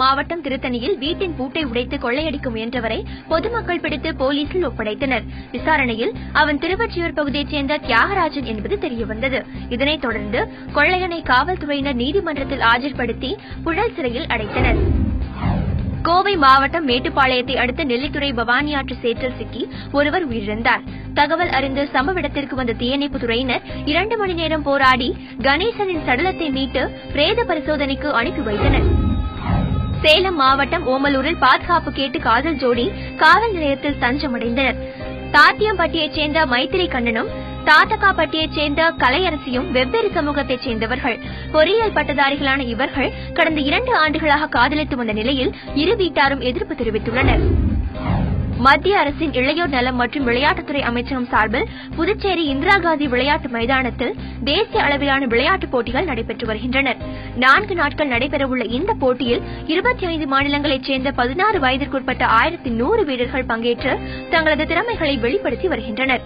மாவட்டம் திருத்தணியில் வீட்டின் பூட்டை உடைத்து கொள்ளையடிக்க முயன்றவரை பொதுமக்கள் பிடித்து போலீசில் ஒப்படைத்தனர். விசாரணையில் அவன் திருவொற்றியூர் பகுதியைச் சேர்ந்த தியாகராஜன் என்பது தெரியவந்தது. இதனைத் தொடர்ந்து கொள்ளையனை காவல்துறையினர் நீதிமன்றத்தில் ஆஜர்படுத்தி புழல் சிறையில் அடைத்தனர். கோவை மாவட்டம் மேட்டுப்பாளையத்தை அடுத்த நெல்லித்துறை பவானி ஆற்று சேற்றில் சிக்கி ஒருவர் உயிரிழந்தார். தகவல் அறிந்து சம்பவ இடத்திற்கு வந்த தீயணைப்புத் துறையினர் 2 மணி நேரம் போராடி கணேசனின் சடலத்தை மீட்டு பிரேத பரிசோதனைக்கு அனுப்பி வைத்தனர். சேலம் மாவட்டம் ஓமலூரில் பாதுகாப்பு கேட்டு காதல் ஜோடி காவல் நிலையத்தில் தஞ்சமடைந்தனர். தாத்தியம்பட்டியைச் சேர்ந்த மைத்திரி கண்ணனும் தாத்தக்காப்பட்டியைச் சேர்ந்த கலையரசியும் வெவ்வேறு சமூகத்தைச் சேர்ந்தவர்கள். பொறியியல் பட்டதாரிகளான இவர்கள் கடந்த 2 ஆண்டுகளாக காதலித்து வந்த நிலையில் இரு வீட்டாரும் எதிர்ப்பு தெரிவித்துள்ளனர். மத்திய அரசின் இளையோர் நலம் மற்றும் விளையாட்டுத்துறை அமைச்சகம் சார்பில் புதுச்சேரி இந்திரா காந்தி விளையாட்டு மைதானத்தில் தேசிய அளவிலான விளையாட்டுப் போட்டிகள் நடைபெற்று வருகின்றன. 4 நாட்கள் நடைபெறவுள்ள இந்த போட்டியில் 25 மாநிலங்களைச் சேர்ந்த 16 வயதிற்குட்பட்ட 1100 வீரர்கள் பங்கேற்று தங்களது திறமைகளை வெளிப்படுத்தி வருகின்றனர்.